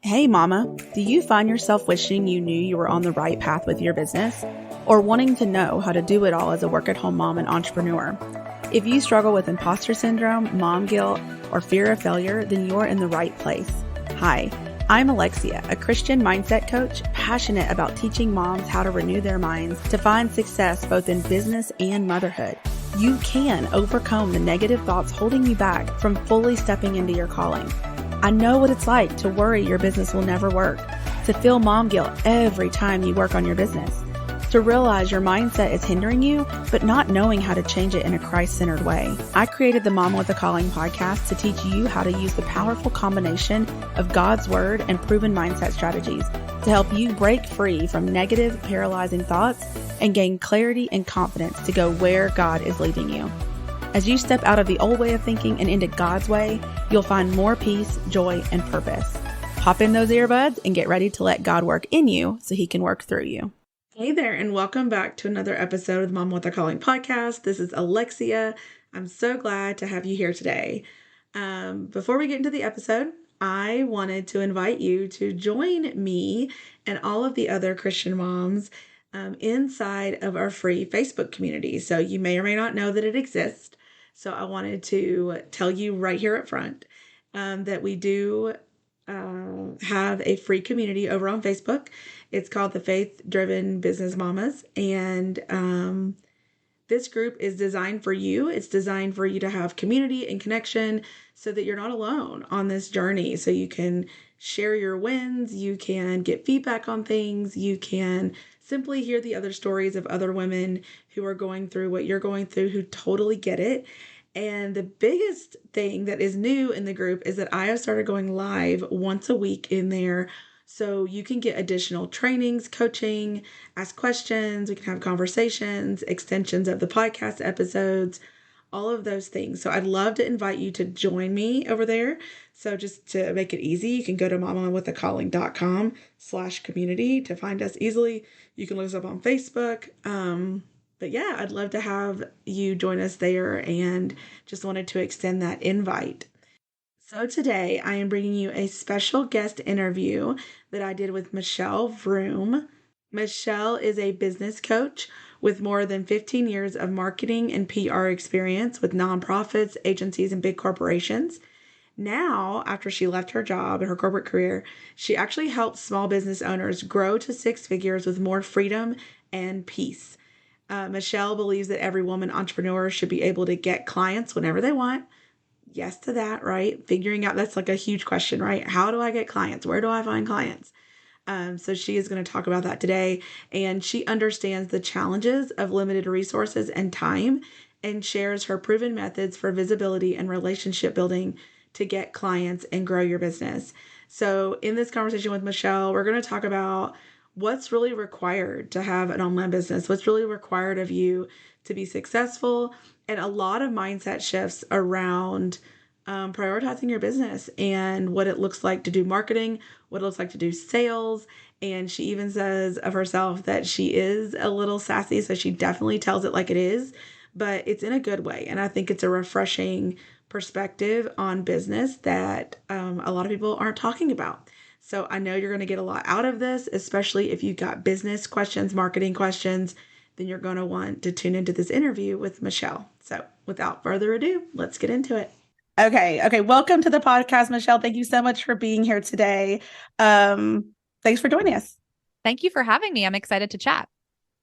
Hey mama, do you find yourself wishing you knew you were on the right path with your business? Or wanting to know how to do it all as a work-at-home mom and entrepreneur? If you struggle with imposter syndrome, mom guilt, or fear of failure, then you're in the right place. Hi, I'm Alexia, a Christian mindset coach passionate about teaching moms how to renew their minds to find success both in business and motherhood. You can overcome the negative thoughts holding you back from fully stepping into your calling. I know what it's like to worry your business will never work, to feel mom guilt every time you work on your business, to realize your mindset is hindering you, but not knowing how to change it in a Christ-centered way. I created the Mom with a Calling podcast to teach you how to use the powerful combination of God's Word and proven mindset strategies to help you break free from negative, paralyzing thoughts and gain clarity and confidence to go where God is leading you. As you step out of the old way of thinking and into God's way, you'll find more peace, joy, and purpose. Pop in those earbuds and get ready to let God work in you so He can work through you. Hey there, and welcome back to another episode of the Mom with a Calling podcast. This is Alexia. I'm so glad to have you here today. Before we get into the episode, I wanted to invite you to join me and all of the other Christian moms inside of our free Facebook community. So you may or may not know that it exists. So I wanted to tell you right here up front that we do have a free community over on Facebook. It's called the Faith Driven Business Mamas. And this group is designed for you. It's designed for you to have community and connection so that you're not alone on this journey. So you can share your wins, you can get feedback on things, you can simply hear the other stories of other women who are going through what you're going through, who totally get it. And the biggest thing that is new in the group is that I have started going live once a week in there. So you can get additional trainings, coaching, ask questions, we can have conversations, extensions of the podcast episodes, all of those things. So I'd love to invite you to join me over there. So just to make it easy, you can go to mamawithacalling.com/community to find us easily. You can look us up on Facebook. But yeah, I'd love to have you join us there and just wanted to extend that invite. So today I am bringing you a special guest interview that I did with Michelle Vroom. Michelle is a business coach with more than 15 years of marketing and PR experience with nonprofits, agencies, and big corporations. Now, after she left her job and her corporate career, she actually helps small business owners grow to six figures with more freedom and peace. Michelle believes that every woman entrepreneur should be able to get clients whenever they want. Yes to that, right? Figuring out, that's like a huge question, right? How do I get clients? Where do I find clients? So she is going to talk about that today. And she understands the challenges of limited resources and time and shares her proven methods for visibility and relationship building to get clients and grow your business. So in this conversation with Michelle, we're going to talk about what's really required to have an online business, what's really required of you to be successful, and a lot of mindset shifts around prioritizing your business and what it looks like to do marketing, what it looks like to do sales. And she even says of herself that she is a little sassy, so she definitely tells it like it is, but it's in a good way. And I think it's a refreshing perspective on business that a lot of people aren't talking about. So I know you're going to get a lot out of this, especially if you've got business questions, marketing questions, then you're going to want to tune into this interview with Michelle. So without further ado, let's get into it. Okay. Welcome to the podcast, Michelle. Thank you so much for being here today. Thanks for joining us. Thank you for having me. I'm excited to chat.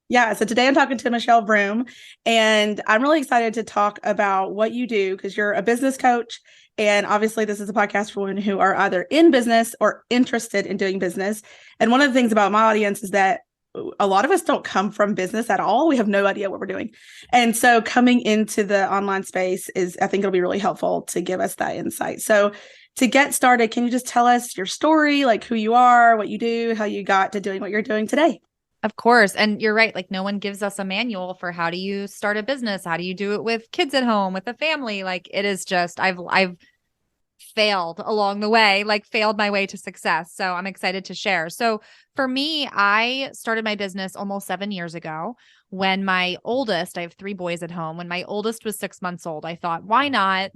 Yeah, so today I'm talking to Michelle Vroom, and I'm really excited to talk about what you do because you're a business coach. And obviously, this is a podcast for women who are either in business or interested in doing business. And one of the things about my audience is that a lot of us don't come from business at all. We have no idea what we're doing. And so coming into the online space I think it'll be really helpful to give us that insight. So to get started, can you just tell us your story, like who you are, what you do, how you got to doing what you're doing today? Of course. And you're right. Like no one gives us a manual for how do you start a business? How do you do it with kids at home, with a family? Like it is just, I've failed along the way, like failed my way to success. So I'm excited to share. So for me, I started my business almost 7 years ago when my oldest, I have 3 boys at home. When my oldest was 6 months old, I thought, why not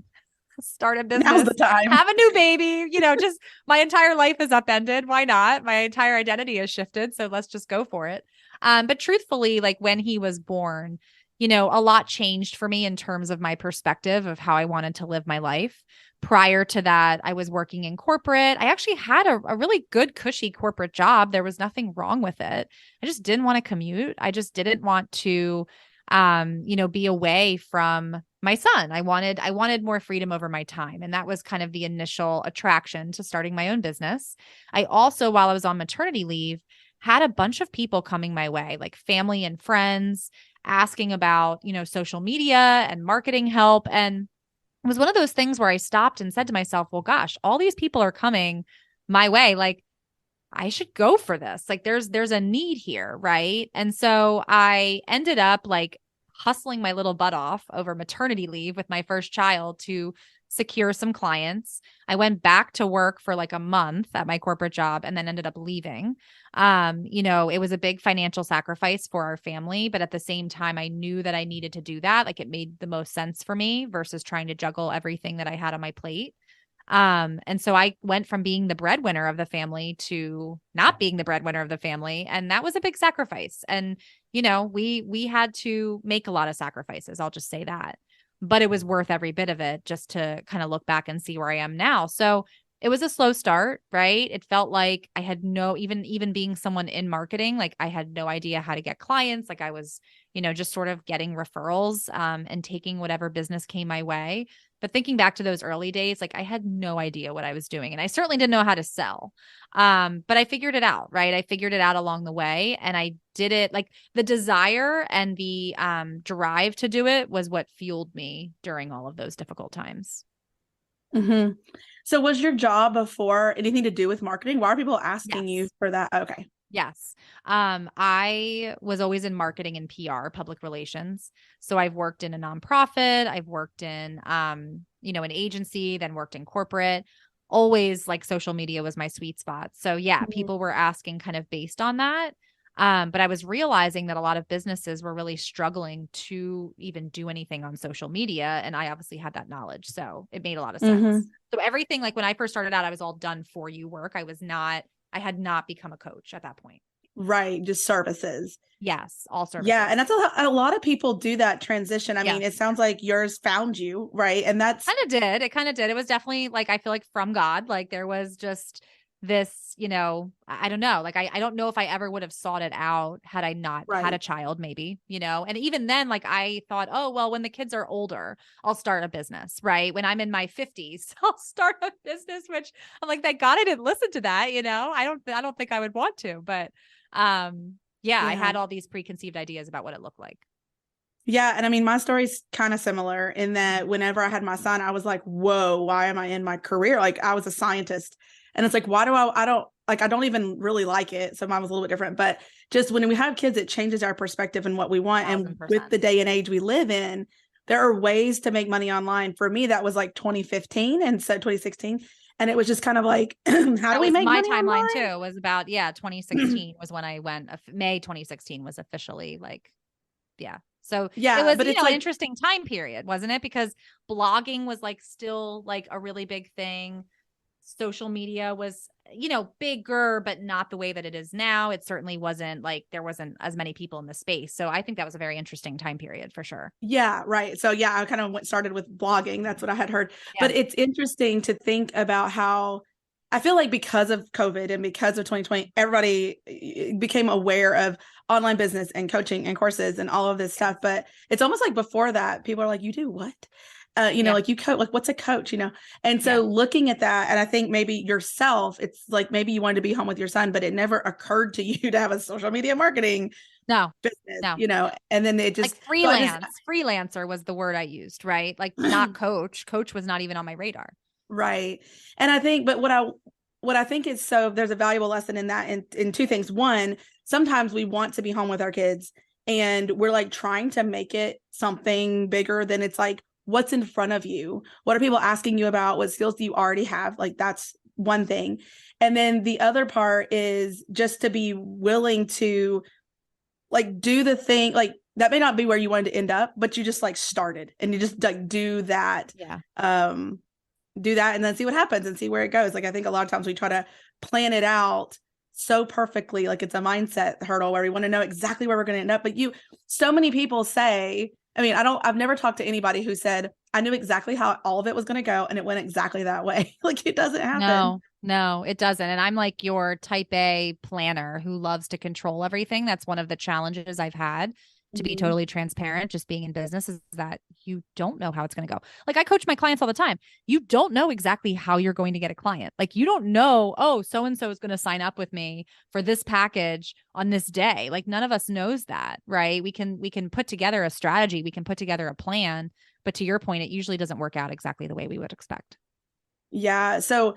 start a Now's business, the time. have a new baby, just my entire life is upended. Why not? My entire identity has shifted. So let's just go for it. But truthfully, like when he was born, a lot changed for me in terms of my perspective of how I wanted to live my life. Prior to that, I was working in corporate. I actually had a really good, cushy corporate job. There was nothing wrong with it. I just didn't want to commute. I just didn't want to, be away from my son. I wanted more freedom over my time. And that was kind of the initial attraction to starting my own business. I also, while I was on maternity leave, had a bunch of people coming my way, like family and friends asking about, social media and marketing help. And it was one of those things where I stopped and said to myself, well, gosh, all these people are coming my way. Like, I should go for this. Like there's a need here, right? And so I ended up like hustling my little butt off over maternity leave with my first child to secure some clients. I went back to work for like a month at my corporate job and then ended up leaving. It was a big financial sacrifice for our family, but at the same time I knew that I needed to do that. Like it made the most sense for me versus trying to juggle everything that I had on my plate. And so I went from being the breadwinner of the family to not being the breadwinner of the family. And that was a big sacrifice. And, we had to make a lot of sacrifices. I'll just say that, but it was worth every bit of it just to kind of look back and see where I am now. So it was a slow start, right? It felt like I had even being someone in marketing, like I had no idea how to get clients. Like I was, just sort of getting referrals, and taking whatever business came my way. But thinking back to those early days, like I had no idea what I was doing and I certainly didn't know how to sell. But I figured it out, right? I figured it out along the way and I did it. Like the desire and the drive to do it was what fueled me during all of those difficult times. Mm-hmm. So was your job before anything to do with marketing? Why are people asking you Yes. for that? Okay. Yes. I was always in marketing and PR, public relations. So I've worked in a nonprofit, I've worked in an agency, then worked in corporate. Always like social media was my sweet spot. So yeah, Mhm. people were asking kind of based on that. But I was realizing that a lot of businesses were really struggling to even do anything on social media. And I obviously had that knowledge. So it made a lot of sense. Mhm. So everything, like when I first started out, I was all done for you work. I had not become a coach at that point. Right. Just services. Yes, all Yeah. services. And that's a lot of people do that transition. I mean, Yes. it sounds like yours found you, right? And that's Kind of did. It kind of did. It was definitely like I feel like from God. Like there was just this, I don't know. Like I don't know if I ever would have sought it out had I not had a right. child, maybe. And even then, like I thought, oh, well, when the kids are older, I'll start a business, right? When I'm in my 50s, I'll start a business, which I'm like, thank God I didn't listen to that. I don't think I would want to, but yeah, I Yeah. had all these preconceived ideas about what it looked like. Yeah. And I mean, my story's kind of similar in that whenever I had my son, I was like, whoa, why am I in my career? Like I was a scientist. And it's like, why do I don't even really like it. So mine was a little bit different. But just when we have kids, it changes our perspective and what we want. And with 1000%. the day and age we live in, there are ways to make money online. For me, that was like 2015 and so 2016. And it was just kind of like, how do That we was make my money timeline too. online? It was about, yeah, 2016 was when I went. May 2016 was officially like, yeah. So it Yeah. was, But it's an like, interesting time period, wasn't it? Because blogging was like still like a really big thing. Social media was, bigger, but not the way that it is now. It certainly wasn't like there wasn't as many people in the space. So I think that was a very interesting time period for sure. yeah, right. So yeah, I kind of started with blogging. That's what I had heard. Yeah. But it's interesting to think about how I feel like because of COVID and because of 2020, everybody became aware of online business and coaching and courses and all of this Yes. stuff. But it's almost like before that, people are like, you do what? Yeah. Like you coach, like what's a coach, And Yeah. so looking at that, and I think maybe yourself, it's like maybe you wanted to be home with your son, but it never occurred to you to have a social media marketing No, business, no. and then it Like just, so I just, freelancer was the word I used, right? Like not coach. Coach was not even on my radar. right. And I think, but what I think is, so there's a valuable lesson in that in two things. One, sometimes we want to be home with our kids and we're like trying to make it something bigger than it's like, what's in front of you? What are people asking you about? What skills do you already have? Like that's one thing. And then the other part is just to be willing to like do the thing, like that may not be where you wanted to end up, but you just like started and you just like do that. Yeah. do that and then see what happens and see where it goes. Like, I think a lot of times we try to plan it out so perfectly, like it's a mindset hurdle where we want to know exactly where we're going to end up. But so many people say, I mean, I've never talked to anybody who said, I knew exactly how all of it was going to go and it went exactly that way. Like, it doesn't happen. No, it doesn't. And I'm like your type A planner who loves to control everything. That's one of the challenges I've had, to be totally transparent, just being in business, is that you don't know how it's going to go. Like, I coach my clients all the time. You don't know exactly how you're going to get a client. Like, you don't know, oh, so-and-so is going to sign up with me for this package on this day. Like, none of us knows that, right? We can put together a strategy. We can put together a plan. But to your point, it usually doesn't work out exactly the way we would expect. Yeah. So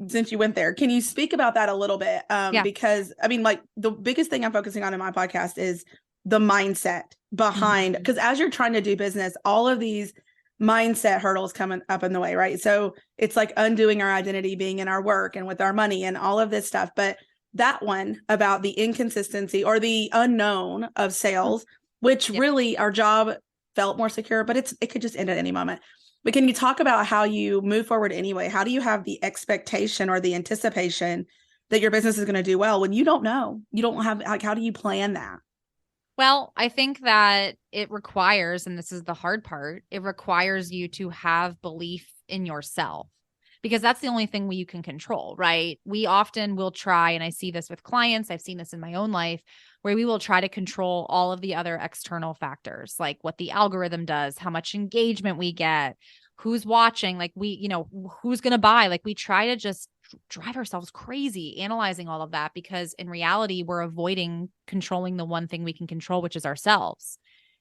since you went there, can you speak about that a little bit? Because I mean, like, the biggest thing I'm focusing on in my podcast is the mindset behind, because as you're trying to do business, all of these mindset hurdles coming up in the way, right? So it's like undoing our identity, being in our work and with our money and all of this stuff. But that one about the inconsistency or the unknown of sales, which really our job felt more secure, but it could just end at any moment. But can you talk about how you move forward anyway? How do you have the expectation or the anticipation that your business is going to do well when you don't know? You don't have, like, how do you plan that? Well, I think that it requires, and this is the hard part, it requires you to have belief in yourself, because that's the only thing you can control, right? We often will try, and I see this with clients, I've seen this in my own life, where we will try to control all of the other external factors, like what the algorithm does, how much engagement we get, who's watching, like who's going to buy. Like, we try to just drive ourselves crazy analyzing all of that, because in reality, we're avoiding controlling the one thing we can control, which is ourselves.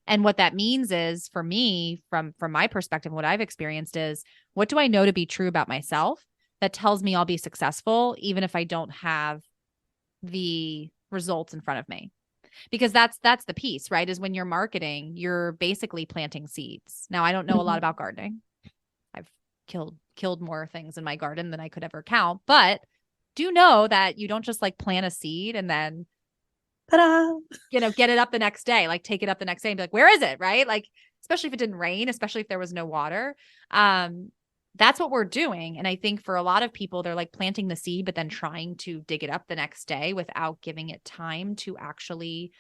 And what that means is, for me, from my perspective, what I've experienced is, what do I know to be true about myself that tells me I'll be successful, even if I don't have the results in front of me? Because that's the piece, right? Is when you're marketing, you're basically planting seeds. Now, I don't know a lot about gardening. I've killed more things in my garden than I could ever count, but do know that you don't just like plant a seed and then Ta-da! Get it up the next day, like take it up the next day and be like, where is it? Right? Like, especially if it didn't rain, especially if there was no water. That's what we're doing. And I think for a lot of people, they're like planting the seed, but then trying to dig it up the next day without giving it time to actually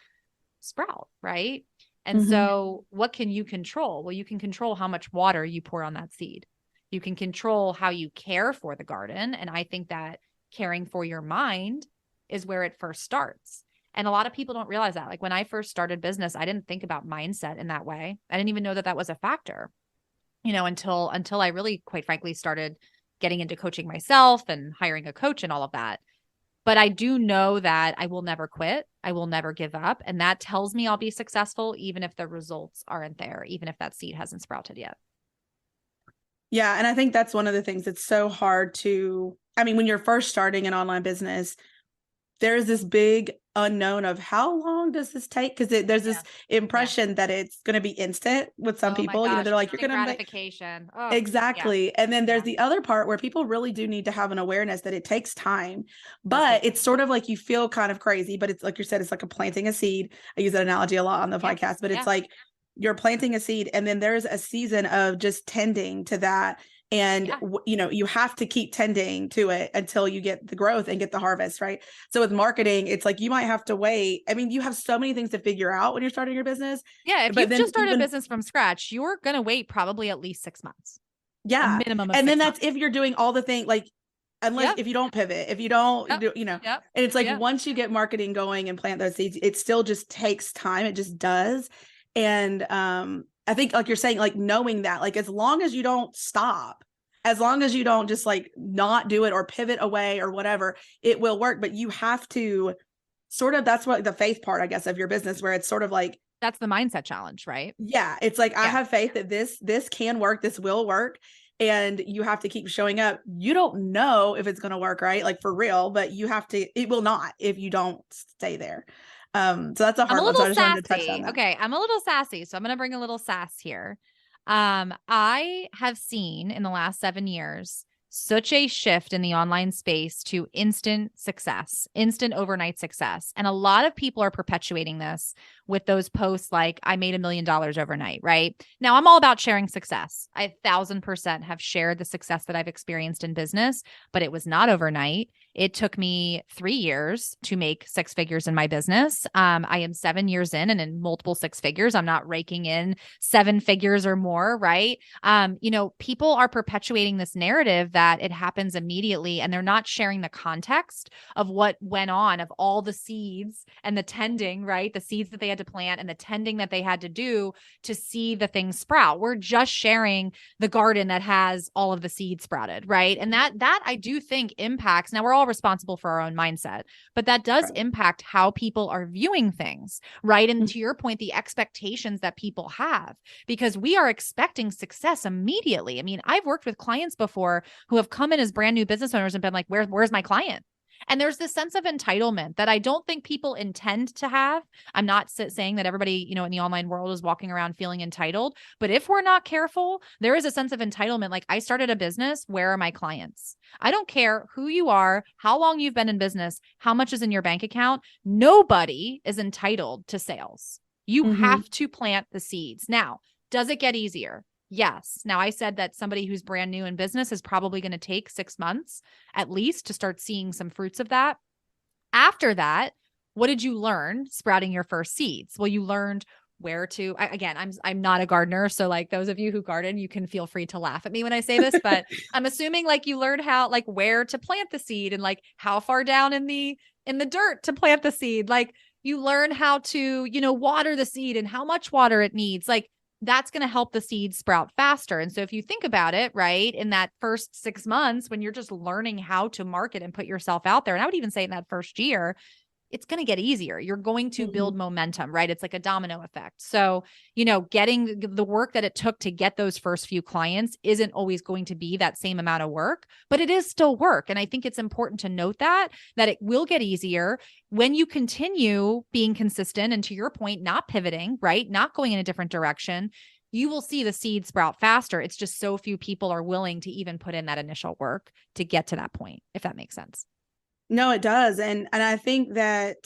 sprout. Right. And so what can you control? Well, you can control how much water you pour on that seed. You can control how you care for the garden. And I think that caring for your mind is where it first starts. And a lot of people don't realize that. Like, when I first started business, I didn't think about mindset in that way. I didn't even know that that was a factor, until I really, quite frankly, started getting into coaching myself and hiring a coach and all of that. But I do know that I will never quit. I will never give up. And that tells me I'll be successful, even if the results aren't there, even if that seed hasn't sprouted yet. Yeah. And I think that's one of the things that's so hard to, I mean, when you're first starting an online business, there's this big unknown of how long does this take? Because there's this impression that it's going to be instant with some people. They're like, you're going to gratification. Exactly. Yeah. And then there's the other part where people really do need to have an awareness that it takes time, but it's sort of like you feel kind of crazy, but it's like you said, it's like planting a seed. I use that analogy a lot on the podcast, but it's like you're planting a seed and then there's a season of just tending to that. And, you have to keep tending to it until you get the growth and get the harvest, right? So with marketing, it's like you might have to wait. I mean, you have so many things to figure out when you're starting your business. Yeah. If you've just started a business from scratch, you're going to wait probably at least 6 months. Yeah. A minimum of and then months. That's if you're doing all the things, like, unless if you don't pivot, if you don't do, and it's like once you get marketing going and plant those seeds, it still just takes time. It just does. And I think, like you're saying, like knowing that, like, as long as you don't stop, as long as you don't just like not do it or pivot away or whatever, it will work. But you have to sort of, that's what the faith part, I guess, of your business, where it's sort of like, that's the mindset challenge, right? Yeah. It's like, I have faith that this can work. This will work. And you have to keep showing up. You don't know if it's going to work, right? Like, for real, but you have to, it will not if you don't stay there. So that's a hard one. So I just wanted to touch on that. Okay. I'm a little sassy. So I'm going to bring a little sass here. I have seen in the last 7 years such a shift in the online space to instant success, instant overnight success. And a lot of people are perpetuating this with those posts like, I made $1 million overnight, right? Now, I'm all about sharing success. I 1,000% have shared the success that I've experienced in business, but it was not overnight. It took me 3 years to make 6 figures in my business. I am 7 years in and in multiple 6 figures. I'm not raking in 7 figures or more, right? People are perpetuating this narrative that it happens immediately, and they're not sharing the context of what went on, of all the seeds and the tending, right? The seeds that they had to plant and the tending that they had to do to see the things sprout. We're just sharing the garden that has all of the seeds sprouted, right? And that I do think impacts. Now, we're all responsible for our own mindset, but that does impact how people are viewing things, right? And to your point, the expectations that people have, because we are expecting success immediately. I mean, I've worked with clients before who have come in as brand new business owners and been like, where's my client? And there's this sense of entitlement that I don't think people intend to have. I'm not saying that everybody, in the online world is walking around feeling entitled, but if we're not careful, there is a sense of entitlement. Like, I started a business. Where are my clients? I don't care who you are, how long you've been in business, how much is in your bank account. Nobody is entitled to sales. You have to plant the seeds. Now, does it get easier? Yes. Now, I said that somebody who's brand new in business is probably going to take 6 months at least to start seeing some fruits of that. After that, what did you learn sprouting your first seeds? Well, you learned where to, I'm not a gardener. So like those of you who garden, you can feel free to laugh at me when I say this, but I'm assuming like you learned how, like where to plant the seed and like how far down in the dirt to plant the seed. Like you learn how to, water the seed and how much water it needs. Like that's going to help the seeds sprout faster. And so if you think about it, right, in that first 6 months, when you're just learning how to market and put yourself out there, and I would even say in that first year, it's going to get easier. You're going to build momentum, right? It's like a domino effect. So, getting the work that it took to get those first few clients isn't always going to be that same amount of work, but it is still work. And I think it's important to note that it will get easier when you continue being consistent. And to your point, not pivoting, right? Not going in a different direction. You will see the seed sprout faster. It's just so few people are willing to even put in that initial work to get to that point, if that makes sense. No, it does. And I think that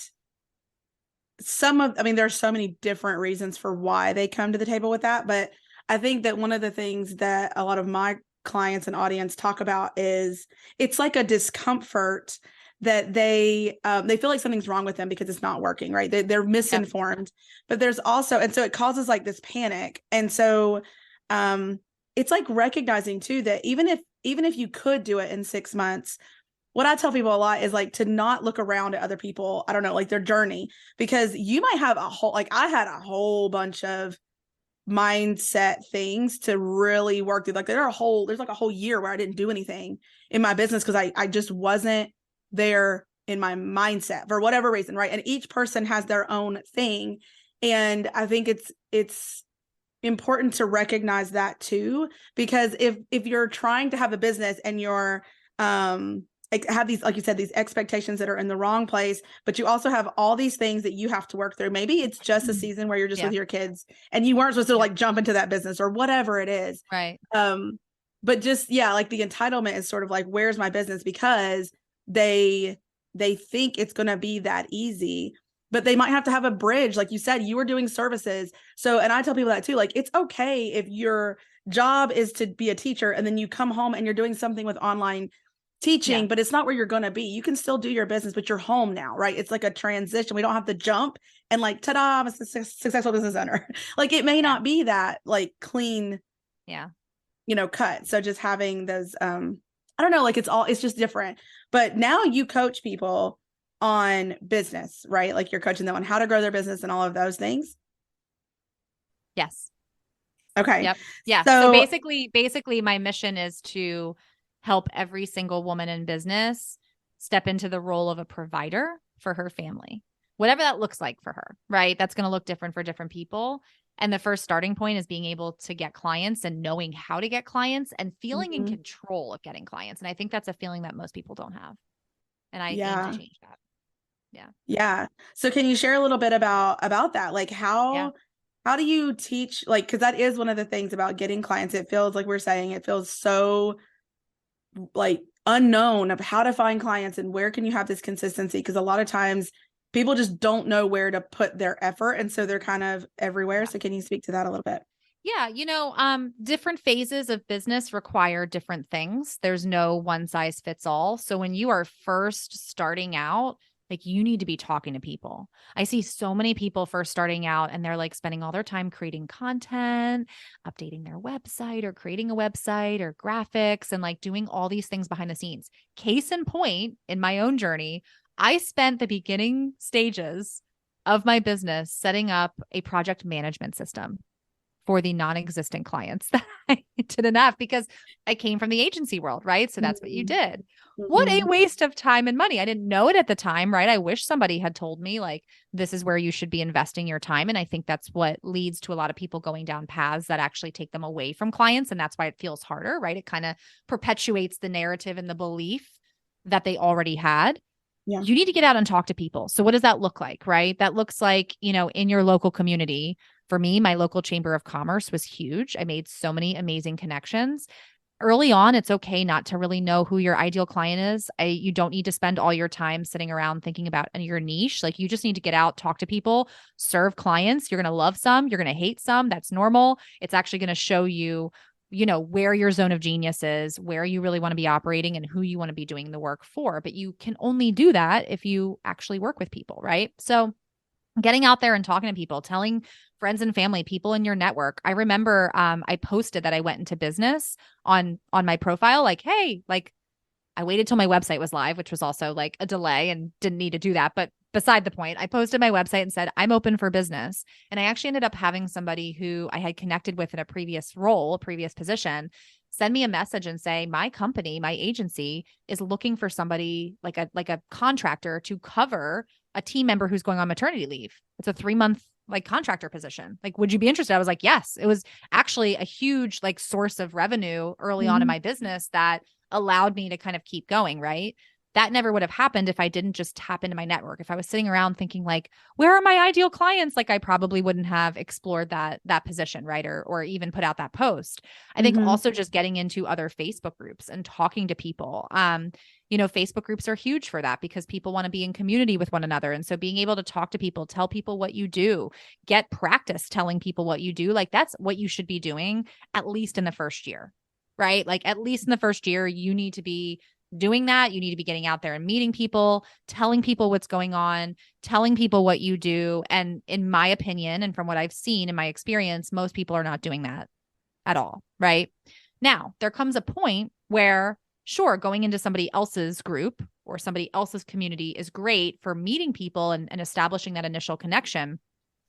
there's so many different reasons for why they come to the table with that. But I think that one of the things that a lot of my clients and audience talk about is it's like a discomfort that they feel like something's wrong with them because it's not working, right? They're misinformed, but there's also, and so it causes like this panic. And so it's like recognizing too, that even if you could do it in 6 months, what I tell people a lot is like to not look around at other people, I don't know, like their journey, because you might have I had a whole bunch of mindset things to really work through. Like there's like a whole year where I didn't do anything in my business because I just wasn't there in my mindset for whatever reason, right? And each person has their own thing. And I think it's important to recognize that too, because if you're trying to have a business and you're have these, like you said, these expectations that are in the wrong place, but you also have all these things that you have to work through. Maybe it's just a season where you're just with your kids and you weren't supposed to like jump into that business or whatever it is. Right. But just, like the entitlement is sort of like, where's my business? Because they think it's going to be that easy, but they might have to have a bridge. Like you said, you were doing services. So, and I tell people that too, like, it's okay if your job is to be a teacher and then you come home and you're doing something with online teaching, but it's not where you're going to be. You can still do your business, but you're home now, right? It's like a transition. We don't have to jump and like, ta-da, I'm a successful business owner. Like it may not be that like clean, cut. So just having those, I don't know, like it's just different. But now you coach people on business, right? Like you're coaching them on how to grow their business and all of those things. Yes. Okay. Yep. Yeah. So basically my mission is to help every single woman in business step into the role of a provider for her family, whatever that looks like for her, right? That's going to look different for different people. And the first starting point is being able to get clients and knowing how to get clients and feeling in control of getting clients. And I think that's a feeling that most people don't have. And I aim to change that. Yeah. Yeah. So can you share a little bit about that? Like how do you teach, like, cause that is one of the things about getting clients. It feels like we're saying it feels so like unknown of how to find clients and where can you have this consistency, because a lot of times people just don't know where to put their effort, and so they're kind of everywhere. Yeah. So can you speak to that a little bit? Yeah, different phases of business require different things. There's no one size fits all. So when you are first starting out, like you need to be talking to people. I see so many people first starting out and they're like spending all their time creating content, updating their website or creating a website or graphics and like doing all these things behind the scenes. Case in point, in my own journey, I spent the beginning stages of my business setting up a project management system for the non-existent clients that I didn't have because I came from the agency world, right? So that's what you did. What a Mm-hmm. waste of time and money. I didn't know it at the time, right? I wish somebody had told me like, this is where you should be investing your time. And I think that's what leads to a lot of people going down paths that actually take them away from clients. And that's why it feels harder, right? It kind of perpetuates the narrative and the belief that they already had. Yeah. You need to get out and talk to people. So what does that look like, right? That looks like, in your local community. For me, my local chamber of commerce was huge. I made so many amazing connections. Early on, it's okay not to really know who your ideal client is. You don't need to spend all your time sitting around thinking about your niche. Like you just need to get out, talk to people, serve clients. You're going to love some, you're going to hate some. That's normal. It's actually going to show you, where your zone of genius is, where you really want to be operating and who you want to be doing the work for. But you can only do that if you actually work with people, right? So getting out there and talking to people, telling friends and family, people in your network. I remember I posted that I went into business on my profile, like, hey, like I waited till my website was live, which was also like a delay and didn't need to do that. But beside the point, I posted my website and said, I'm open for business. And I actually ended up having somebody who I had connected with in a previous role, a previous position, send me a message and say, my company, my agency is looking for somebody like a contractor to cover a team member who's going on maternity leave. It's a 3-month like contractor position. Like, would you be interested? I was like, yes. It was actually a huge like source of revenue early on in Mm-hmm. my business that allowed me to kind of keep going, right? That never would have happened if I didn't just tap into my network. If I was sitting around thinking like, where are my ideal clients? Like I probably wouldn't have explored that position, right? Or even put out that post. I think Mm-hmm. also just getting into other Facebook groups and talking to people. Facebook groups are huge for that because people want to be in community with one another. And so being able to talk to people, tell people what you do, get practice telling people what you do, like that's what you should be doing at least in the first year, right? Like at least in the first year, you need to be doing that. You need to be getting out there and meeting people, telling people what's going on, telling people what you do. And in my opinion, and from what I've seen in my experience, most people are not doing that at all, right? Now, there comes a point where, sure, going into somebody else's group or somebody else's community is great for meeting people and establishing that initial connection.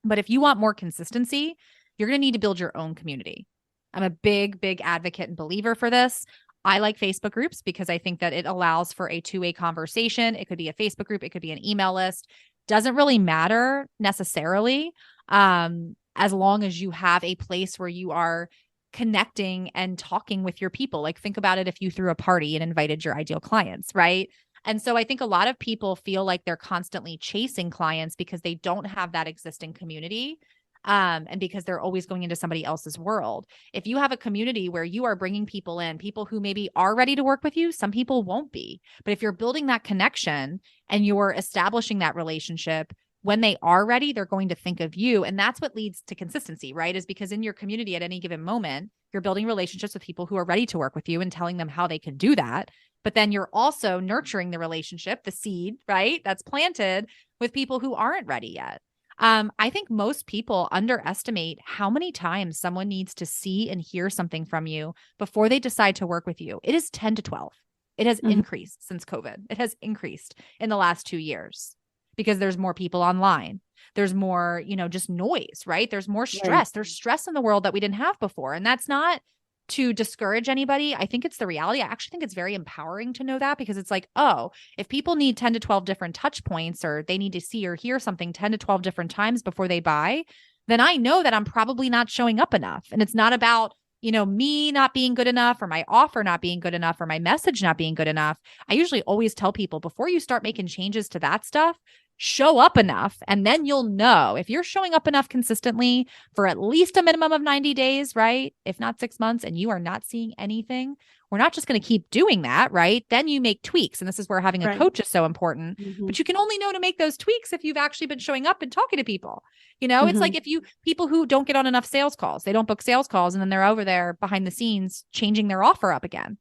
But if you want more consistency, you're going to need to build your own community. I'm a big, big advocate and believer for this. I like Facebook groups because I think that it allows for a two-way conversation. It could be a Facebook group, it could be an email list. Doesn't really matter necessarily, as long as you have a place where you are connecting and talking with your people. Like think about it if you threw a party and invited your ideal clients, right? And so I think a lot of people feel like they're constantly chasing clients because they don't have that existing community. And because they're always going into somebody else's world. If you have a community where you are bringing people in, people who maybe are ready to work with you, some people won't be. But if you're building that connection and you're establishing that relationship, when they are ready, they're going to think of you. And that's what leads to consistency, right? Is because in your community at any given moment, you're building relationships with people who are ready to work with you and telling them how they can do that. But then you're also nurturing the relationship, the seed, right? That's planted with people who aren't ready yet. I think most people underestimate how many times someone needs to see and hear something from you before they decide to work with you. It is 10 to 12. It has Mm-hmm. increased since COVID. It has increased in the last 2 years because there's more people online. There's more, just noise, right? There's more Right. stress. There's stress in the world that we didn't have before. And that's not to discourage anybody. I think it's the reality. I actually think it's very empowering to know that because it's like, oh, if people need 10 to 12 different touch points or they need to see or hear something 10 to 12 different times before they buy, then I know that I'm probably not showing up enough. And it's not about, me not being good enough or my offer not being good enough or my message not being good enough. I usually always tell people before you start making changes to that stuff, show up enough. And then you'll know if you're showing up enough consistently for at least a minimum of 90 days, right? If not 6 months, and you are not seeing anything, we're not just going to keep doing that, right? Then you make tweaks. And this is where having a Right. coach is so important. Mm-hmm. But you can only know to make those tweaks if you've actually been showing up and talking to people. You know, it's Mm-hmm. like if you people who don't get on enough sales calls, they don't book sales calls, and then they're over there behind the scenes changing their offer up again.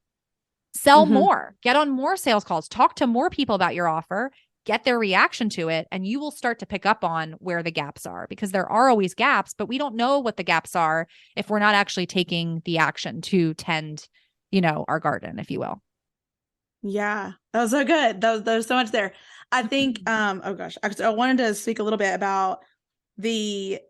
Sell Mm-hmm. more, get on more sales calls, talk to more people about your offer, get their reaction to it, and you will start to pick up on where the gaps are, because there are always gaps, but we don't know what the gaps are if we're not actually taking the action to tend, our garden, if you will. Yeah, that was so good. There's so much there. I think, oh gosh, I wanted to speak a little bit about the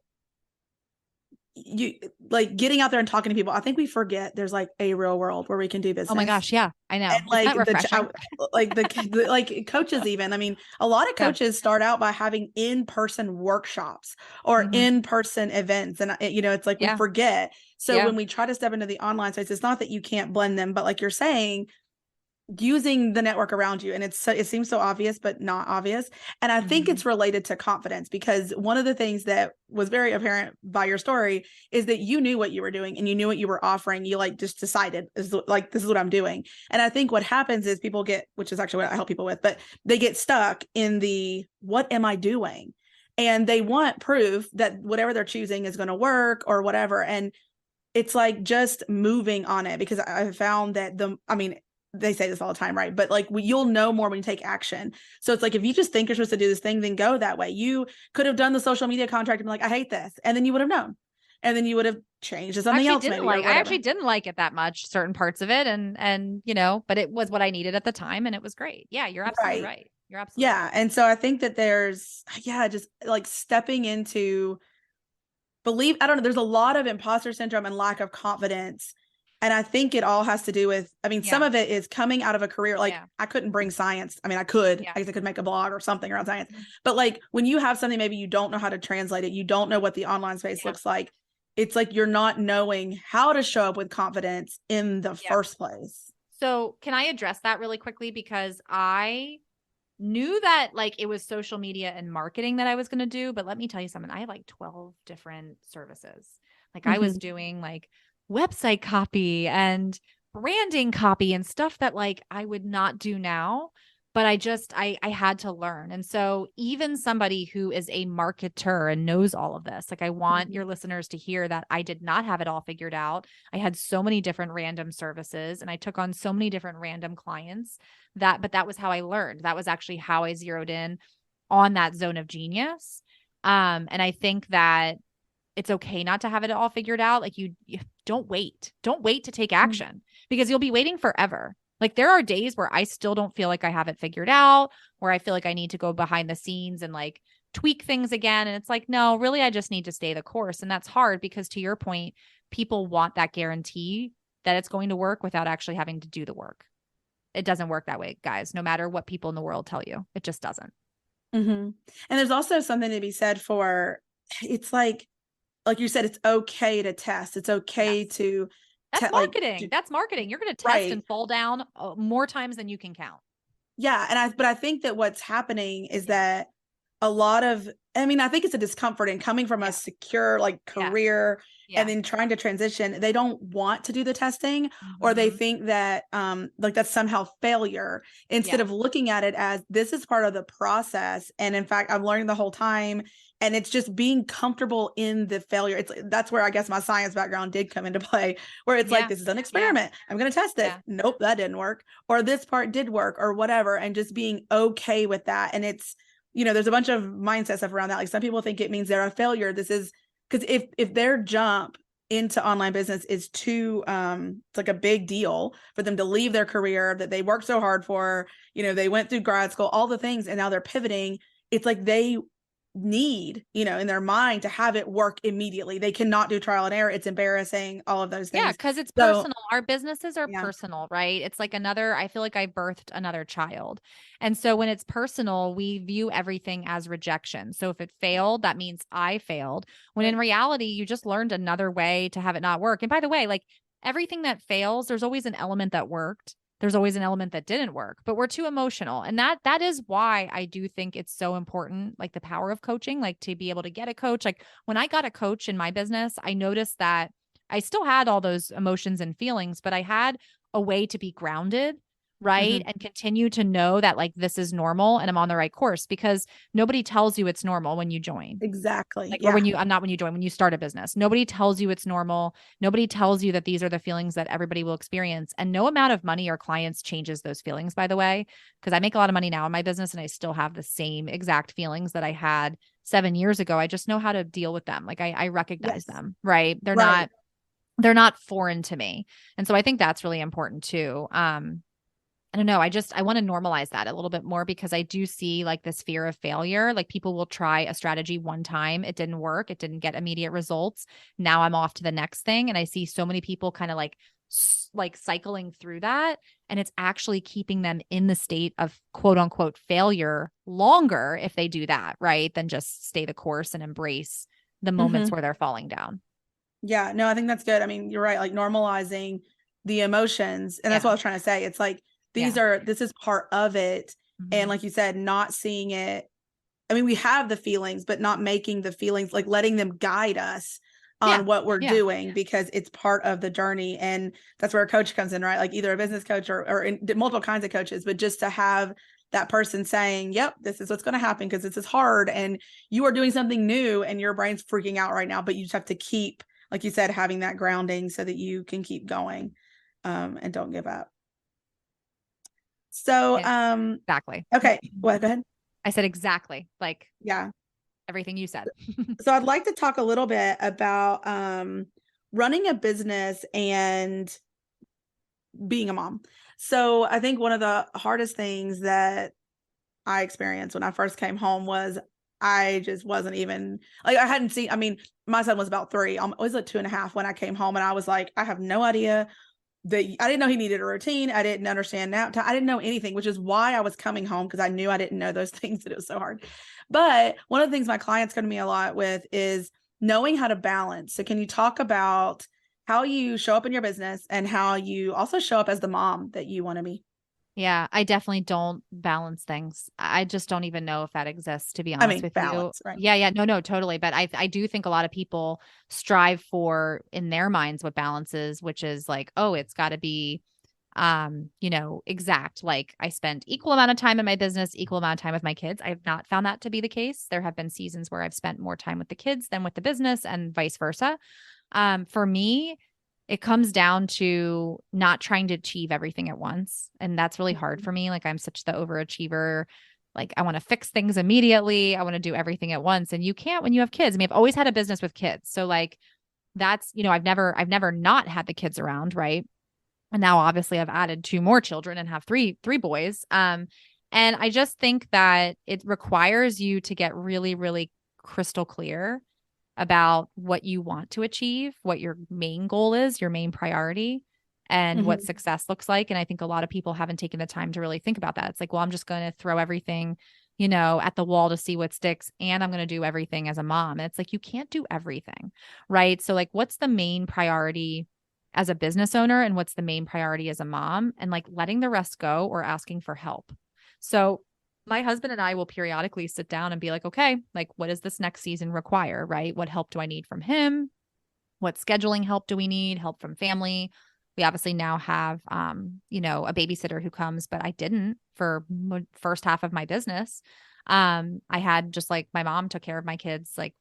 you like getting out there and talking to people. I think we forget there's like a real world where we can do business. Oh my gosh, yeah, I know. And Isn't like that refreshing? like coaches, even, I mean, a lot of coaches start out by having in-person workshops or in-person events, and it's like we forget. So when we try to step into the online space, it's not that you can't blend them, but like you're saying, using the network around you, and it seems so obvious but not obvious. And I think it's related to confidence, because one of the things that was very apparent by your story is that you knew what you were doing and you knew what you were offering. You like just decided, this is what I'm doing. And I think what happens is people get, which is actually what I help people with, but they get stuck in the what am I doing, and they want proof that whatever they're choosing is going to work or whatever. And it's like just moving on it, because I found that they say this all the time, right? But like you'll know more when you take action. So it's like, if you just think you're supposed to do this thing, then go that way. You could have done the social media contract and be like, I hate this. And then you would have known. And then you would have changed to something else maybe. I actually didn't like it that much, certain parts of it. And but it was what I needed at the time, and it was great. Yeah, you're absolutely right. You're absolutely right. And so I think that there's, just like stepping into I don't know, there's a lot of imposter syndrome and lack of confidence. And I think it all has to do with, some of it is coming out of a career. Like I couldn't bring science. I guess I could make a blog or something around science, but like when you have something, maybe you don't know how to translate it, you don't know what the online space looks like. It's like, you're not knowing how to show up with confidence in the first place. So can I address that really quickly? Because I knew that like it was social media and marketing that I was going to do. But let me tell you something. I had like 12 different services. Like I was doing like website copy and branding copy and stuff that like I would not do now. But I had to learn. And so even somebody who is a marketer and knows all of this, like I want your listeners to hear that I did not have it all figured out. I had so many different random services and I took on so many different random clients but that was how I learned. That was actually how I zeroed in on that zone of genius. And I think that it's okay not to have it all figured out. Like you don't wait to take action, because you'll be waiting forever. Like there are days where I still don't feel like I have it figured out, where I feel like I need to go behind the scenes and like tweak things again. And it's like, no, really, I just need to stay the course. And that's hard, because to your point, people want that guarantee that it's going to work without actually having to do the work. It doesn't work that way, guys, no matter what people in the world tell you. It just doesn't. And there's also something to be said for, it's like you said, it's okay to test. It's okay to That's marketing. That's marketing. You're going to test and fall down more times than you can count. Yeah. But I think that what's happening is that a lot of, I think it's a discomfort in coming from a secure like career and then trying to transition. They don't want to do the testing, or they think that like that's somehow failure, instead of looking at it as this is part of the process. And in fact, I'm learning the whole time. And it's just being comfortable in the failure. That's where I guess my science background did come into play, where it's like, this is an experiment. I'm going to test it. Nope, that didn't work. Or this part did work, or whatever. And just being okay with that. And it's, there's a bunch of mindset stuff around that. Like some people think it means they're a failure. This is because if their jump into online business is too, it's like a big deal for them to leave their career that they worked so hard for, they went through grad school, all the things, and now they're pivoting. It's like they need, in their mind to have it work immediately. They cannot do trial and error. It's embarrassing, all of those things. Yeah, because it's personal. Our businesses are personal, right? It's like I feel like I birthed another child. And so when it's personal, we view everything as rejection. So if it failed, that means I failed. When in reality, you just learned another way to have it not work. And by the way, like everything that fails, there's always an element that worked. There's always an element that didn't work, but we're too emotional. And that is why I do think it's so important, like the power of coaching, like to be able to get a coach. Like when I got a coach in my business, I noticed that I still had all those emotions and feelings, but I had a way to be grounded, right? Mhm. And continue to know that like this is normal and I'm on the right course, because nobody tells you it's normal when you join. Exactly. Like, or Yeah. I'm not when you join, when you start a business, nobody tells you it's normal. Nobody tells you that these are the feelings that everybody will experience. And no amount of money or clients changes those feelings, by the way, because I make a lot of money now in my business and I still have the same exact feelings that I had 7 years ago. I just know how to deal with them. Like I recognize Yes. them, right? Right. They're not foreign to me. And so I think that's really important too. I don't know. I want to normalize that a little bit more, because I do see like this fear of failure. Like people will try a strategy one time. It didn't work. It didn't get immediate results. Now I'm off to the next thing. And I see so many people kind of like cycling through that. And it's actually keeping them in the state of quote unquote failure longer if they do that, right? Than just stay the course and embrace the moments Mhm. where they're falling down. Yeah, no, I think that's good. I mean, you're right, like normalizing the emotions. And that's what Yeah. I was trying to say. It's like Yeah. this is part of it. And Mhm. like you said, not seeing it. I mean, we have the feelings, but not making the feelings, like letting them guide us Yeah. on what we're Yeah. doing, because it's part of the journey. And that's where a coach comes in, right? Like either a business coach or multiple kinds of coaches, but just to have that person saying, yep, this is what's going to happen because this is hard and you are doing something new and your brain's freaking out right now, but you just have to keep, like you said, having that grounding so that you can keep going, and don't give up. So, Yeah. Exactly. okay. Well, go ahead. I said exactly like Yeah. everything you said. So I'd like to talk a little bit about running a business and being a mom. So I think one of the hardest things that I experienced when I first came home was I just wasn't even like I hadn't seen. I mean, my son was about three. I was like 2.5 when I came home, and I was like, I have no idea that I didn't know he needed a routine. I didn't understand nap time. I didn't know anything, which is why I was coming home because I knew I didn't know those things and it was so hard. But one of the things my clients come to me a lot with is knowing how to balance. So can you talk about how you show up in your business and how you also show up as the mom that you want to be? Yeah, I definitely don't balance things. I just don't even know if that exists, to be I honest mean, with you. balance, right? Yeah, yeah, no, no, totally. But I do think a lot of people strive for in their minds what balance is, which is like, oh, it's got to be exact. Like I spend equal amount of time in my business, equal amount of time with my kids. I have not found that to be the case. There have been seasons where I've spent more time with the kids than with the business and vice versa. For me, it comes down to not trying to achieve everything at once. And that's really hard Mhm. for me. Like I'm such the overachiever. Like I want to fix things immediately. I want to do everything at once. And you can't when you have kids. I mean, I've always had a business with kids. So like that's, I've never not had the kids around, right? And now obviously I've added two more children and have three boys. And I just think that it requires you to get really, really crystal clear about what you want to achieve, what your main goal is, your main priority, and what Mhm. success looks like. And I think a lot of people haven't taken the time to really think about that. It's like, well, I'm just going to throw everything, at the wall to see what sticks, and I'm going to do everything as a mom. And it's like, you can't do everything, right? So, like, what's the main priority as a business owner, and what's the main priority as a mom, and like letting the rest go or asking for help. So, my husband and I will periodically sit down and be like, okay, like what does this next season require, right? What help do I need from him? What scheduling help do we need? Help from family? We obviously now have, a babysitter who comes, but I didn't for first half of my business. I had just like my mom took care of my kids like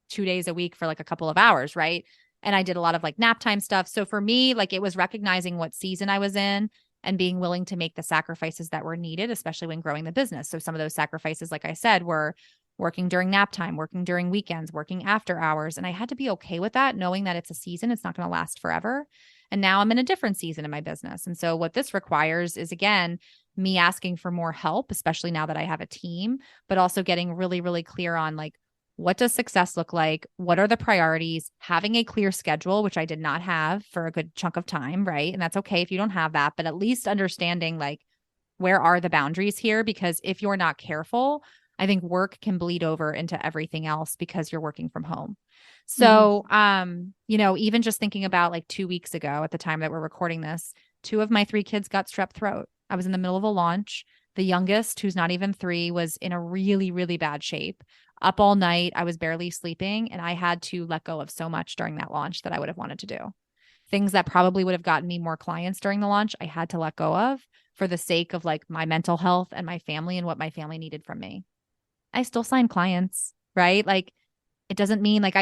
2 days a week for like a couple of hours, right? And I did a lot of like nap time stuff. So for me, like it was recognizing what season I was in and being willing to make the sacrifices that were needed, especially when growing the business. So some of those sacrifices, like I said, were working during nap time, working during weekends, working after hours. And I had to be okay with that, knowing that it's a season, it's not going to last forever. And now I'm in a different season in my business. And so what this requires is, again, me asking for more help, especially now that I have a team, but also getting really, really clear on like, what does success look like? What are the priorities? Having a clear schedule, which I did not have for a good chunk of time, right? And that's okay if you don't have that, but at least understanding like where are the boundaries here? Because if you're not careful, I think work can bleed over into everything else because you're working from home. Mhm. So, even just thinking about like 2 weeks ago at the time that we're recording this, two of my three kids got strep throat. I was in the middle of a launch. The youngest, who's not even three, was in a really, really bad shape. Up all night. I was barely sleeping, and I had to let go of so much during that launch that I would have wanted to do. things that probably would have gotten me more clients during the launch, I had to let go of for the sake of like my mental health and my family and what my family needed from me. I still sign clients, right? Like it doesn't mean like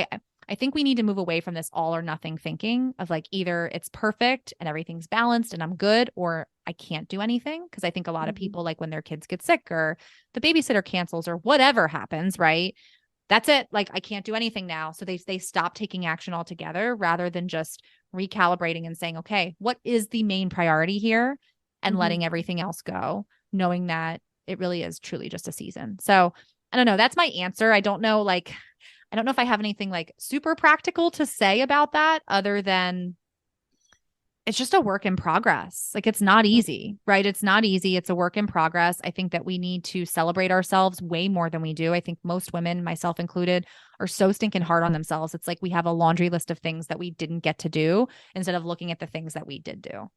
I think we need to move away from this all or nothing thinking of like either it's perfect and everything's balanced and I'm good or I can't do anything. Cause I think a lot of Mhm. people like when their kids get sick or the babysitter cancels or whatever happens, right? That's it. Like I can't do anything now. So they stop taking action altogether rather than just recalibrating and saying, okay, what is the main priority here? And Mhm. letting everything else go, knowing that it really is truly just a season. So I don't know. That's my answer. I don't know, like, I don't know if I have anything like super practical to say about that other than it's just a work in progress. Like it's not easy, right? It's not easy. It's a work in progress. I think that we need to celebrate ourselves way more than we do. I think most women, myself included, are so stinking hard on themselves. It's like we have a laundry list of things that we didn't get to do instead of looking at the things that we did do.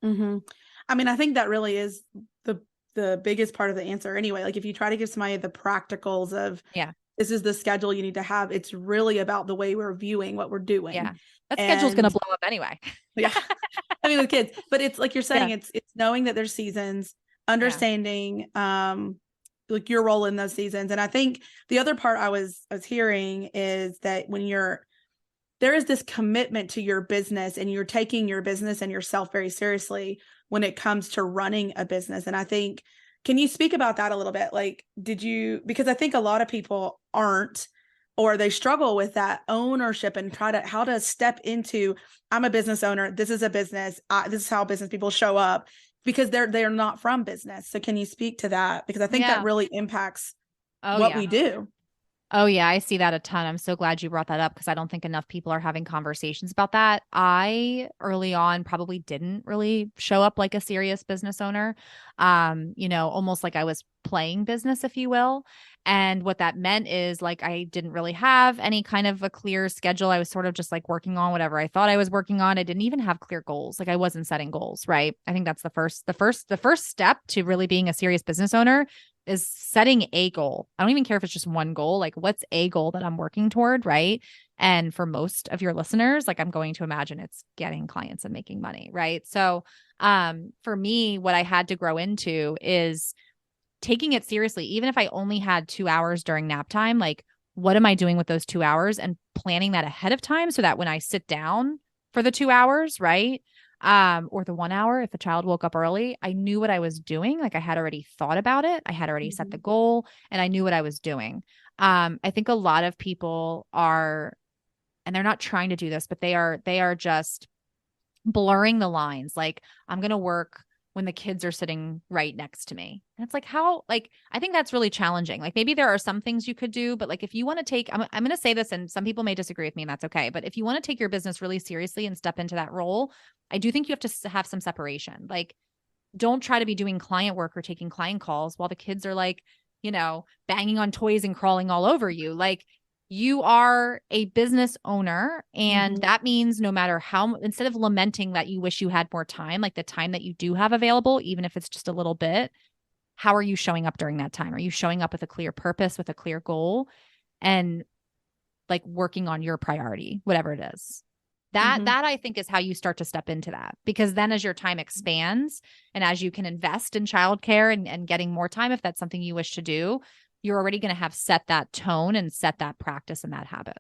Mhm. I mean, I think that really is the the biggest part of the answer anyway. Like if you try to give somebody the practicals of Yeah. this is the schedule you need to have, it's really about the way we're viewing what we're doing. Yeah. That schedule's going to And blow up anyway. yeah, I mean with kids, but it's like you're Yeah. saying, it's knowing that there's seasons, Yeah. understanding like your role in those seasons. And I think the other part I was hearing is that when you're there is this commitment to your business and you're taking your business and yourself very seriously when it comes to running a business. And I think, can you speak about that a little bit? Like, did you, because I think a lot of people aren't, or they struggle with that ownership and try to, how to step into, I'm a business owner. This is a business. This is how business people show up because they're not from business. So can you speak to that? Because I think that Yeah. really impacts Oh, what yeah. we do. Oh, yeah, I see that a ton. I'm so glad you brought that up because I don't think enough people are having conversations about that. I early on probably didn't really show up like a serious business owner. Almost like I was playing business, if you will. And what that meant is like I didn't really have any kind of a clear schedule. I was sort of just like working on whatever I thought I was working on. I didn't even have clear goals. Like I wasn't setting goals, right? I think that's the first step to really being a serious business owner is setting a goal. I don't even care if it's just one goal. Like, what's a goal that I'm working toward? Right. And for most of your listeners, like, I'm going to imagine it's getting clients and making money. Right. So, for me, what I had to grow into is taking it seriously, even if I only had 2 hours during nap time, like, what am I doing with those 2 hours and planning that ahead of time so that when I sit down for the 2 hours, right? Or the 1 hour, if the child woke up early, I knew what I was doing. Like I had already thought about it. I had already set the Mhm. goal and I knew what I was doing. I think a lot of people are, and they're not trying to do this, but they are just blurring the lines. Like, I'm going to work when the kids are sitting right next to me. And it's like, how, like, I think that's really challenging. Like, maybe there are some things you could do, but like, if you want to take, I'm going to say this, and some people may disagree with me, and that's okay. But if you want to take your business really seriously and step into that role, I do think you have to have some separation. Like, don't try to be doing client work or taking client calls while the kids are like, banging on toys and crawling all over you. Like, you are a business owner. And Mhm. that means no matter how, instead of lamenting that you wish you had more time, like the time that you do have available, even if it's just a little bit, how are you showing up during that time? Are you showing up with a clear purpose, with a clear goal, and like working on your priority, whatever it is? That Mhm. that I think is how you start to step into that. Because then as your time expands and as you can invest in childcare and getting more time, if that's something you wish to do, you're already going to have set that tone and set that practice and that habit.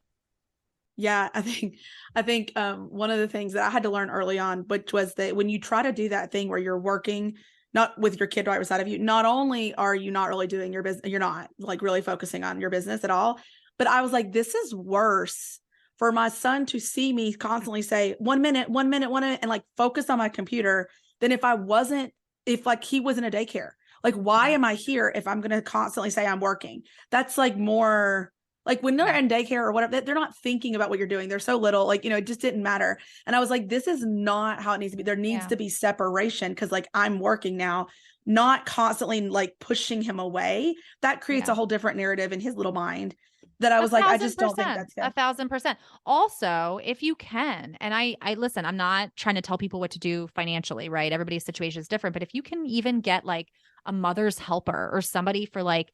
Yeah, I think one of the things that I had to learn early on, which was that when you try to do that thing where you're working not with your kid right beside of you, not only are you not really doing your business, you're not like really focusing on your business at all. But I was like, this is worse for my son to see me constantly say 1 minute, 1 minute, 1 minute, and like focus on my computer than if I wasn't, if like he was in a daycare. Like, why Yeah. am I here if I'm going to constantly say I'm working? That's like more like when they're Yeah. in daycare or whatever, they're not thinking about what you're doing. They're so little, like, it just didn't matter. And I was like, this is not how it needs to be. There needs Yeah. to be separation because, like, I'm working now, not constantly like pushing him away. That creates Yeah. a whole different narrative in his little mind that I A was like, I thousand just don't think percent. that's A good. thousand percent. Also, if you can, and I listen, I'm not trying to tell people what to do financially, right? Everybody's situation is different. But if you can even get like a mother's helper or somebody for like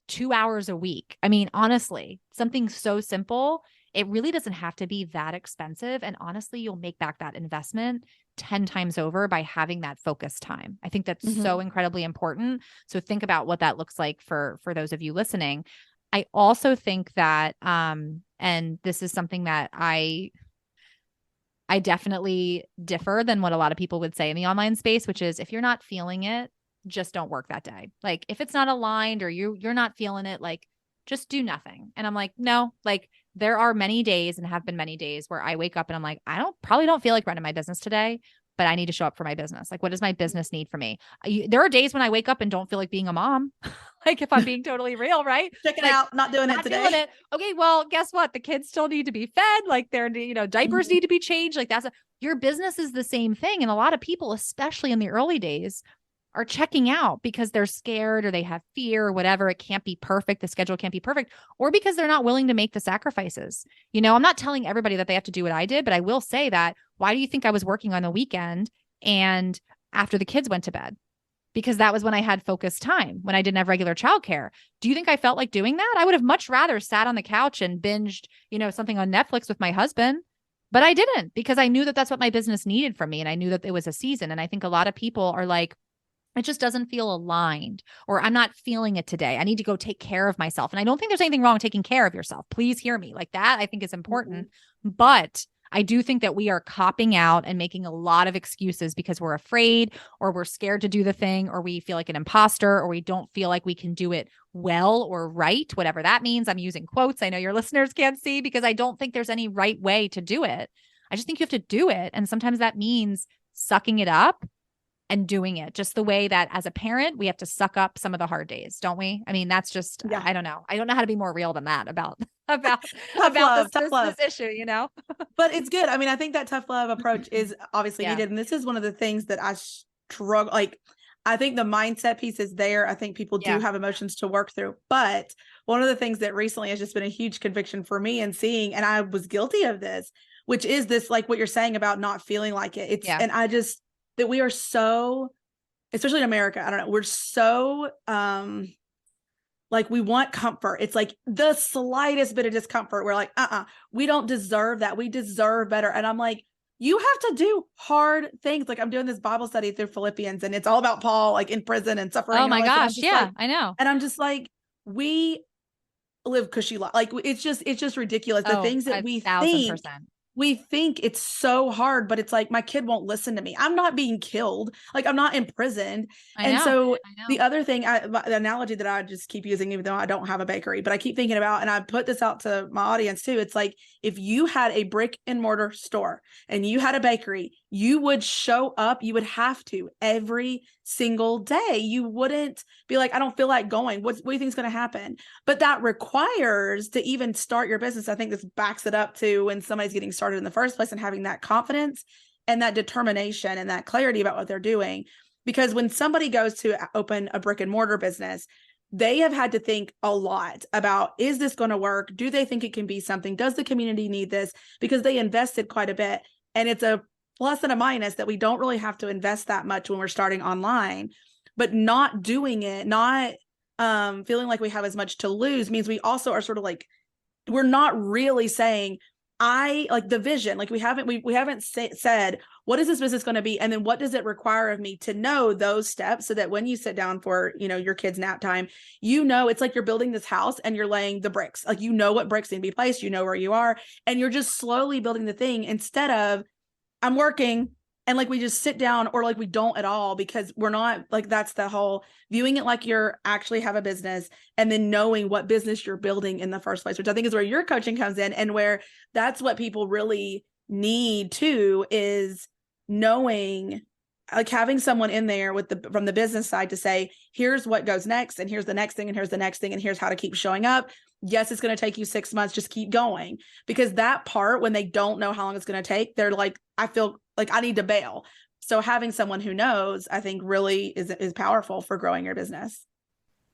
2 hours a week, I mean, honestly, something so simple. it really doesn't have to be that expensive. And honestly, you'll make back that investment 10 times over by having that focused time. I think that's so incredibly important. So think about what that looks like for those of you listening. I also think that, and this is something that I definitely differ than what a lot of people would say in the online space, which is if you're not feeling it, just don't work that day. Like if it's not aligned or you're not feeling it, like just do nothing. And I'm like, no, like there are many days and have been many days where I wake up and I'm like, probably don't feel like running my business today, but I need to show up for my business. Like, what does my business need from me? There are days when I wake up and don't feel like being a mom. Like if I'm being totally real, right? Checking Like, out, not doing it today. Doing it. Okay, well, guess what? The kids still need to be fed. Like their, diapers need to be changed. Like your business is the same thing. And a lot of people, especially in the early days, are checking out because they're scared or they have fear or whatever. It can't be perfect. The schedule can't be perfect, or because they're not willing to make the sacrifices. I'm not telling everybody that they have to do what I did, but I will say that why do you think I was working on the weekend and after the kids went to bed? Because that was when I had focused time, when I didn't have regular childcare. Do you think I felt like doing that? I would have much rather sat on the couch and binged, something on Netflix with my husband, but I didn't because I knew that that's what my business needed from me. And I knew that it was a season. And I think a lot of people are like, it just doesn't feel aligned, or I'm not feeling it today. I need to go take care of myself. And I don't think there's anything wrong with taking care of yourself. Please hear me. Like that, I think is important. But I do think that we are copping out and making a lot of excuses because we're afraid or we're scared to do the thing, or we feel like an imposter, or we don't feel like we can do it well or right, whatever that means. I'm using quotes. I know your listeners can't see because I don't think there's any right way to do it. I just think you have to do it. And sometimes that means sucking it up and doing it just the way that as a parent, we have to suck up some of the hard days, don't we? I mean, that's just, I don't know. I don't know how to be more real than that about this issue, But it's good. I mean, I think that tough love approach is obviously needed. And this is one of the things that I struggle. Like, I think the mindset piece is there. I think people do have emotions to work through. But one of the things that recently has just been a huge conviction for me and seeing, and I was guilty of this, which is this, like what you're saying about not feeling like it. And I just, that we are so, especially in America, I don't know, we're so, like we want comfort. It's like the slightest bit of discomfort. We're like, we don't deserve that. We deserve better. And I'm like, you have to do hard things. Like I'm doing this Bible study through Philippians and it's all about Paul, like in prison and suffering. Oh my gosh. Yeah, like, I know. And I'm just like, we live cushy life. Like it's just ridiculous. The things that we think it's so hard, but it's like, my kid won't listen to me. I'm not being killed. Like I'm not imprisoned. So the other thing, the analogy that I just keep using, even though I don't have a bakery, but I keep thinking about, and I put this out to my audience too. It's like, if you had a brick and mortar store and you had a bakery, you would show up. You would have to every single day. You wouldn't be like, I don't feel like going. What do you think is going to happen? But that requires, to even start your business, I think this backs it up to when somebody's getting started in the first place and having that confidence and that determination and that clarity about what they're doing. Because when somebody goes to open a brick and mortar business, they have had to think a lot about, is this going to work? Do they think it can be something? Does the community need this? Because they invested quite a bit. And it's a plus and a minus that we don't really have to invest that much when we're starting online, but not doing it, not feeling like we have as much to lose means we also are sort of like, we're not really saying, I like the vision. Like we haven't said, what is this business going to be? And then what does it require of me to know those steps so that when you sit down for, your kids' nap time, it's like you're building this house and you're laying the bricks. Like, what bricks need to be placed, where you are, and you're just slowly building the thing instead of I'm working and like we just sit down, or like we don't at all, because we're not like, that's the whole viewing it like you're actually have a business and then knowing what business you're building in the first place, which I think is where your coaching comes in, and where that's what people really need too, is knowing, like having someone in there from the business side to say, here's what goes next, and here's the next thing, and here's the next thing, and here's how to keep showing up. Yes, it's going to take you 6 months. Just keep going. Because that part, when they don't know how long it's going to take, they're like, I feel like I need to bail. So having someone who knows, I think really is powerful for growing your business.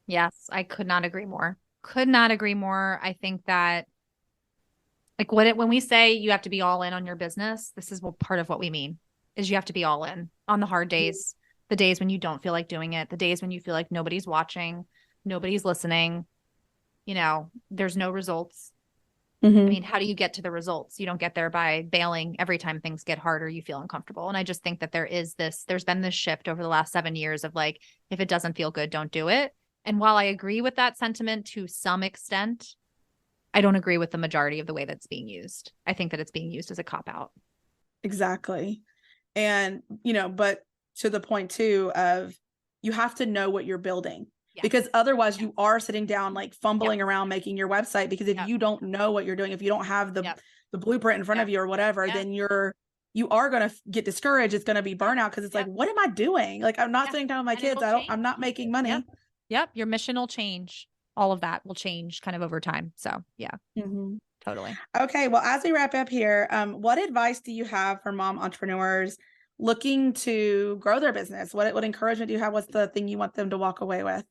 Yes, I could not agree more. Could not agree more. I think that like when we say you have to be all in on your business, this is part of what we mean, is you have to be all in on the hard days, the days when you don't feel like doing it, the days when you feel like nobody's watching, nobody's listening, there's no results. I mean, how do you get to the results? You don't get there by bailing every time things get harder, you feel uncomfortable. And I just think that there's been this shift over the last 7 years of like, if it doesn't feel good, don't do it. And while I agree with that sentiment to some extent, I don't agree with the majority of the way that's being used. I think that it's being used as a cop-out. Exactly. And, but to the point too of you have to know what you're building. Yes. Because otherwise you are sitting down, like fumbling around making your website, because if you don't know what you're doing, if you don't have the blueprint in front of you or whatever, then you are going to get discouraged. It's going to be burnout because it's like, what am I doing? Like, I'm not sitting down with my kids. I'm not making money. Yep. Your mission will change. All of that will change kind of over time. So totally. Okay. Well, as we wrap up here, what advice do you have for mom entrepreneurs looking to grow their business? What encouragement do you have? What's the thing you want them to walk away with?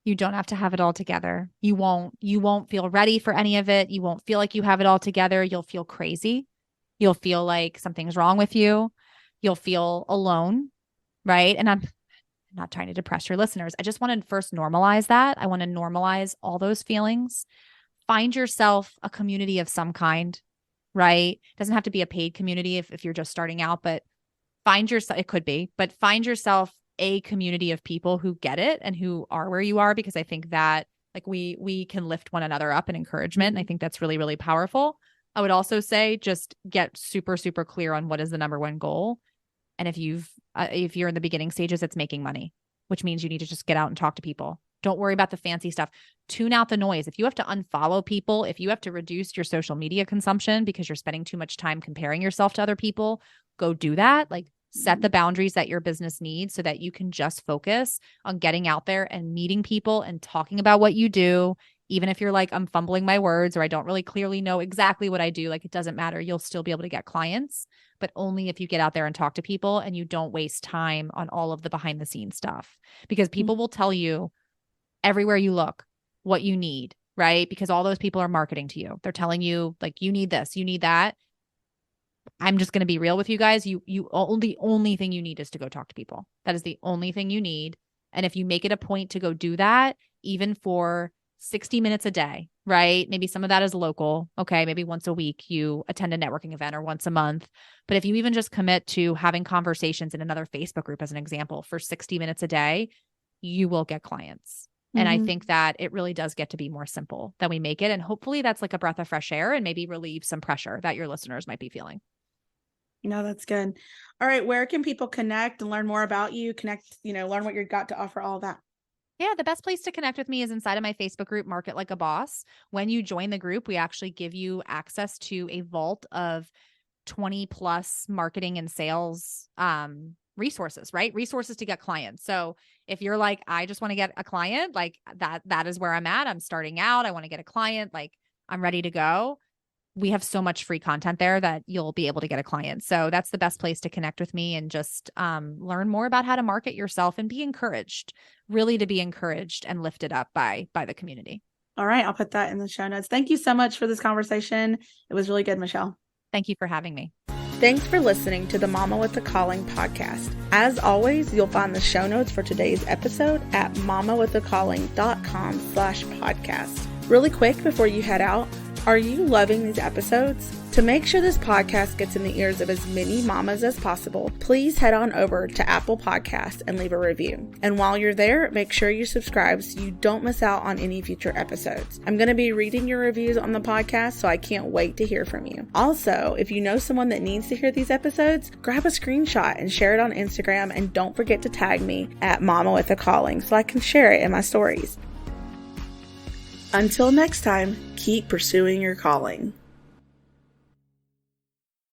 You don't have to have it all together. You won't feel ready for any of it. You won't feel like you have it all together. You'll feel crazy. You'll feel like something's wrong with you. You'll feel alone, right? And I'm not trying to depress your listeners. I just want to first normalize that. I want to normalize all those feelings. Find yourself a community of some kind, right? It doesn't have to be a paid community if you're just starting out, but it could be, but find yourself a community of people who get it and who are where you are, because I think that like we can lift one another up in encouragement. And I think that's really, really powerful. I would also say just get super, super clear on what is the number one goal. And if you're in the beginning stages, it's making money, which means you need to just get out and talk to people. Don't worry about the fancy stuff. Tune out the noise. If you have to unfollow people, if you have to reduce your social media consumption because you're spending too much time comparing yourself to other people, go do that. Like, set the boundaries that your business needs so that you can just focus on getting out there and meeting people and talking about what you do. Even if you're like, I'm fumbling my words or I don't really clearly know exactly what I do, like it doesn't matter. You'll still be able to get clients, but only if you get out there and talk to people and you don't waste time on all of the behind the scenes stuff, because people will tell you everywhere you look what you need, right? Because all those people are marketing to you. They're telling you like, you need this, you need that. I'm just going to be real with you guys. The only thing you need is to go talk to people. That is the only thing you need. And if you make it a point to go do that, even for 60 minutes a day, right? Maybe some of that is local. Okay. Maybe once a week you attend a networking event or once a month. But if you even just commit to having conversations in another Facebook group, as an example, for 60 minutes a day, you will get clients. And I think that it really does get to be more simple than we make it. And hopefully that's like a breath of fresh air and maybe relieve some pressure that your listeners might be feeling. No, that's good. All right. Where can people connect and learn more about you? Learn what you've got to offer, all of that. Yeah, the best place to connect with me is inside of my Facebook group, Market Like a Boss. When you join the group, we actually give you access to a vault of 20 plus marketing and sales resources, right? Resources to get clients. So if you're like, I just want to get a client, like that is where I'm at. I'm starting out. I want to get a client, like I'm ready to go. We have so much free content there that you'll be able to get a client. So that's the best place to connect with me and just learn more about how to market yourself and be encouraged, really to be encouraged and lifted up by the community. All right. I'll put that in the show notes. Thank you so much for this conversation. It was really good, Michelle. Thank you for having me. Thanks for listening to the Mama with a Calling podcast. As always, you'll find the show notes for today's episode at mamawithacalling.com/podcast. Really quick before you head out, are you loving these episodes? To make sure this podcast gets in the ears of as many mamas as possible, please head on over to Apple Podcasts and leave a review. And while you're there, make sure you subscribe so you don't miss out on any future episodes. I'm going to be reading your reviews on the podcast, so I can't wait to hear from you. Also, if you know someone that needs to hear these episodes, grab a screenshot and share it on Instagram, and don't forget to tag me at Mama with a Calling so I can share it in my stories. Until next time, keep pursuing your calling.